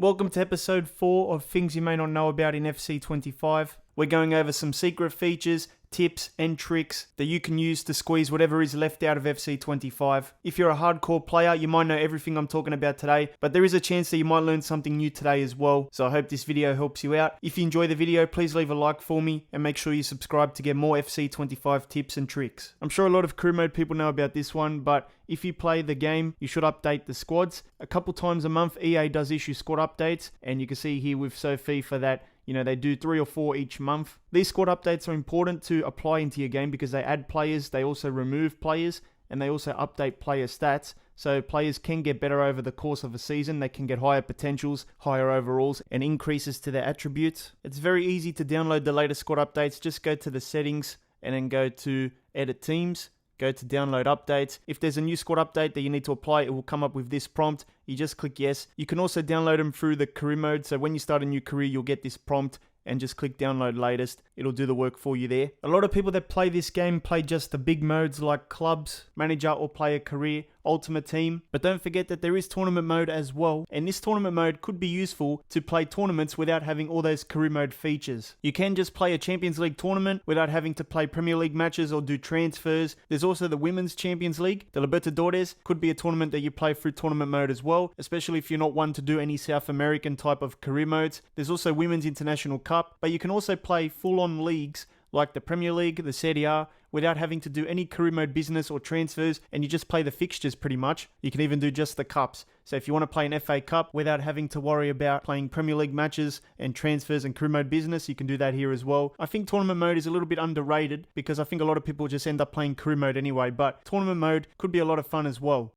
Welcome to episode 4 of Things You May Not Know About in FC25. We're going over some secret features, tips and tricks that you can use to squeeze whatever is left out of FC25. If you're a hardcore player, you might know everything I'm talking about today, but there is a chance that you might learn something new today as well, so I hope this video helps you out. If you enjoy the video, please leave a like for me and make sure you subscribe to get more FC25 tips and tricks. I'm sure a lot of career mode people know about this one, but if you play the game, you should update the squads. A couple times a month, EA does issue squad updates, and you can see here with SoFIFA that they do 3 or 4 each month. These squad updates are important to apply into your game because they add players, they also remove players, and they also update player stats. So players can get better over the course of a season. They can get higher potentials, higher overalls, and increases to their attributes. It's very easy to download the latest squad updates. Just go to the settings and then go to edit teams. Go to download updates. If there's a new squad update that you need to apply, it will come up with this prompt. You just click yes. You can also download them through the career mode. So when you start a new career, you'll get this prompt and just click download latest. It'll do the work for you there. A lot of people that play this game play just the big modes like clubs, manager or player career, ultimate team. But don't forget that there is tournament mode as well. And this tournament mode could be useful to play tournaments without having all those career mode features. You can just play a Champions League tournament without having to play Premier League matches or do transfers. There's also the Women's Champions League. The Libertadores could be a tournament that you play through tournament mode as well, especially if you're not one to do any South American type of career modes. There's also Women's International Cup, but you can also play full-on leagues like the Premier League, the Serie A, without having to do any career mode business or transfers, and you just play the fixtures pretty much. You can even do just the cups. So if you want to play an FA Cup without having to worry about playing Premier League matches and transfers and career mode business, you can do that here as well. I think tournament mode is a little bit underrated because I think a lot of people just end up playing career mode anyway, but tournament mode could be a lot of fun as well.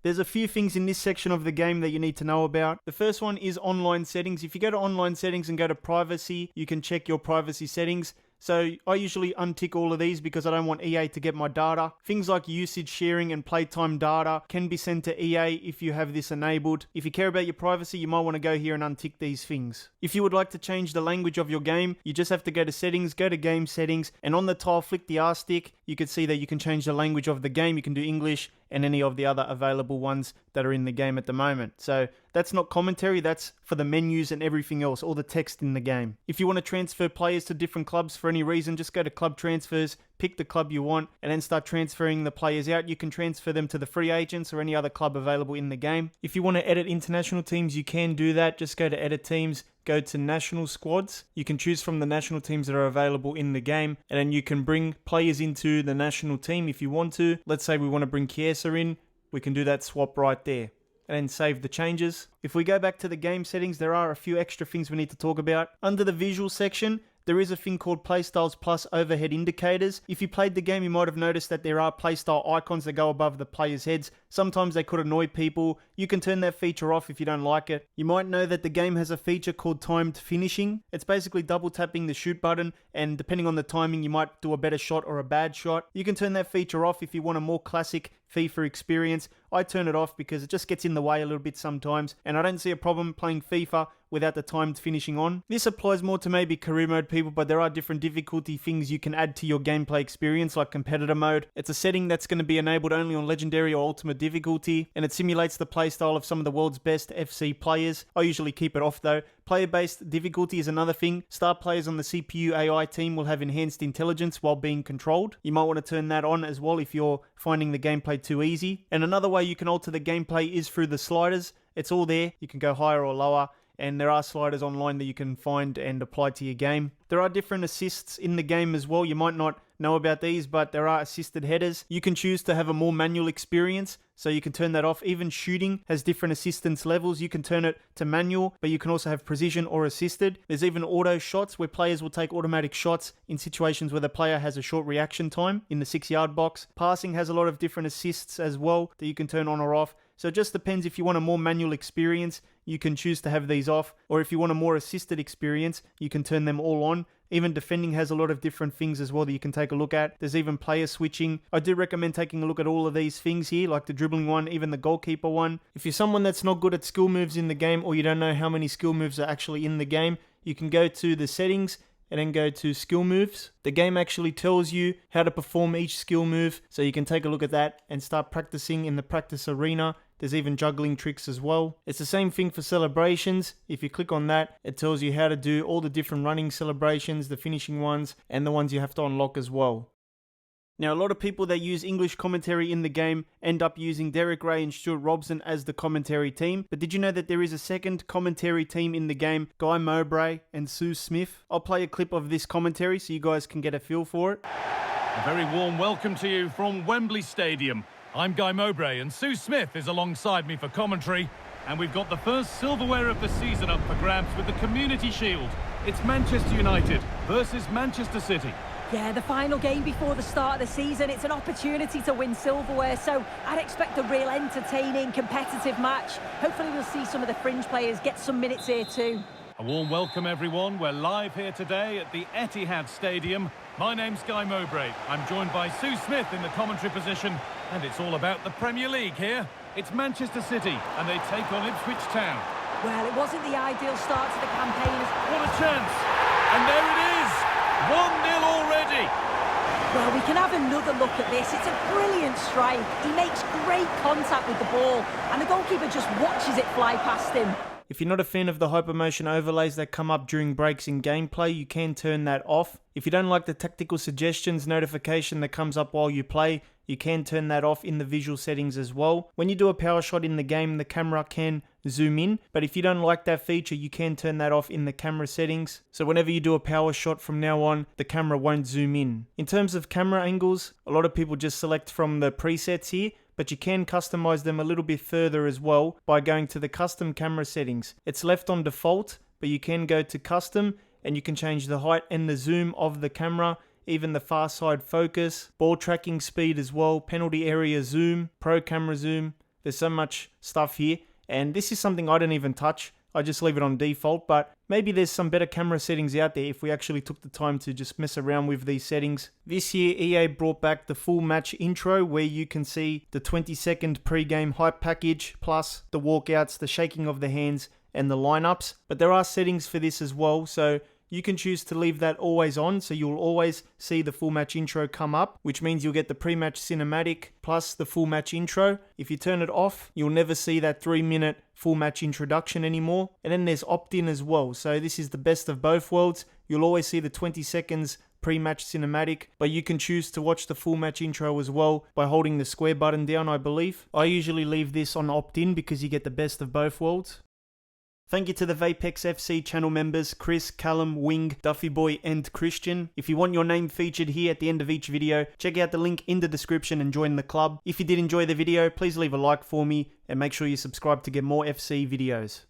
There's a few things in this section of the game that you need to know about. The first one is online settings. If you go to online settings and go to privacy, you can check your privacy settings. So I usually untick all of these because I don't want EA to get my data. Things like usage sharing and playtime data can be sent to EA if you have this enabled. If you care about your privacy, you might want to go here and untick these things. If you would like to change the language of your game, you just have to go to settings, go to game settings, and on the tile flick the R stick. You can see that you can change the language of the game. You can do English and any of the other available ones that are in the game at the moment. So that's not commentary, that's for the menus and everything else, all the text in the game. If you want to transfer players to different clubs for any reason, just go to club transfers, pick the club you want, and then start transferring the players out. You can transfer them to the free agents or any other club available in the game. If you want to edit international teams, you can do that. Just go to edit teams, go to national squads. You can choose from the national teams that are available in the game, and then you can bring players into the national team if you want to. Let's say we want to bring Chiesa in, we can do that swap right there and then save the changes. If we go back to the game settings, there are a few extra things we need to talk about. Under the visual section, there is a thing called Playstyles Plus Overhead Indicators. If you played the game, you might have noticed that there are playstyle icons that go above the players' heads. Sometimes they could annoy people. You can turn that feature off if you don't like it. You might know that the game has a feature called Timed Finishing. It's basically double tapping the shoot button, and depending on the timing, you might do a better shot or a bad shot. You can turn that feature off if you want a more classic FIFA experience. I turn it off because it just gets in the way a little bit sometimes, and I don't see a problem playing FIFA without the timed finishing on. This applies more to maybe career mode people, but there are different difficulty things you can add to your gameplay experience, like competitor mode. It's a setting that's going to be enabled only on legendary or ultimate difficulty, and it simulates the playstyle of some of the world's best FC players. I usually keep it off though. Player-based difficulty is another thing. Star players on the CPU AI team will have enhanced intelligence while being controlled. You might want to turn that on as well if you're finding the gameplay too easy. And another way you can alter the gameplay is through the sliders. It's all there. You can go higher or lower, and there are sliders online that you can find and apply to your game. There are different assists in the game as well. You might not know about these, but there are assisted headers. You can choose to have a more manual experience, so you can turn that off. Even shooting has different assistance levels. You can turn it to manual, but you can also have precision or assisted. There's even auto shots where players will take automatic shots in situations where the player has a short reaction time in the 6-yard box. Passing has a lot of different assists as well that you can turn on or off. So it just depends. If you want a more manual experience, you can choose to have these off, or if you want a more assisted experience, you can turn them all on. Even defending has a lot of different things as well that you can take a look at. There's even player switching. I do recommend taking a look at all of these things here, like the dribbling one, even the goalkeeper one. If you're someone that's not good at skill moves in the game, or you don't know how many skill moves are actually in the game, you can go to the settings and then go to skill moves. The game actually tells you how to perform each skill move, so you can take a look at that and start practicing in the practice arena There's even juggling tricks as well. It's the same thing for celebrations. If you click on that, it tells you how to do all the different running celebrations, the finishing ones, and the ones you have to unlock as well. Now, a lot of people that use English commentary in the game end up using Derek Ray and Stuart Robson as the commentary team. But did you know that there is a second commentary team in the game, Guy Mowbray and Sue Smith? I'll play a clip of this commentary so you guys can get a feel for it. A very warm welcome to you from Wembley Stadium. I'm Guy Mowbray and Sue Smith is alongside me for commentary. And we've got the first silverware of the season up for grabs with the Community Shield. It's Manchester United versus Manchester City. Yeah, the final game before the start of the season. It's an opportunity to win silverware, so I'd expect a real entertaining, competitive match. Hopefully we'll see some of the fringe players get some minutes here too. A warm welcome, everyone. We're live here today at the Etihad Stadium. My name's Guy Mowbray. I'm joined by Sue Smith in the commentary position, and it's all about the Premier League here. It's Manchester City, and they take on Ipswich Town. Well, it wasn't the ideal start to the campaign. What a chance! And there it is! 1-0 already! Well, we can have another look at this. It's a brilliant strike. He makes great contact with the ball, and the goalkeeper just watches it fly past him. If you're not a fan of the hypermotion overlays that come up during breaks in gameplay, you can turn that off. If you don't like the tactical suggestions notification that comes up while you play, you can turn that off in the visual settings as well. When you do a power shot in the game, the camera can zoom in, but if you don't like that feature, you can turn that off in the camera settings. So whenever you do a power shot from now on, the camera won't zoom in. In terms of camera angles, a lot of people just select from the presets here, but you can customize them a little bit further as well by going to the custom camera settings. It's left on default, but you can go to custom and you can change the height and the zoom of the camera, even the far side focus, ball tracking speed as well, penalty area zoom, pro camera zoom. There's so much stuff here, and this is something I don't even touch. I just leave it on default, but maybe there's some better camera settings out there if we actually took the time to just mess around with these settings. This year, EA brought back the full match intro where you can see the 20-second pre-game hype package, plus the walkouts, the shaking of the hands, and the lineups. But there are settings for this as well, so you can choose to leave that always on, so you'll always see the full match intro come up, which means you'll get the pre-match cinematic plus the full match intro. If you turn it off, you'll never see that 3-minute full match introduction anymore. And then there's opt-in as well, so this is the best of both worlds. You'll always see the 20 seconds pre-match cinematic, but you can choose to watch the full match intro as well by holding the square button down, I believe. I usually leave this on opt-in because you get the best of both worlds. Thank you to the Vapex FC channel members, Chris, Callum, Wing, Duffy Boy, and Christian. If you want your name featured here at the end of each video, check out the link in the description and join the club. If you did enjoy the video, please leave a like for me and make sure you subscribe to get more FC videos.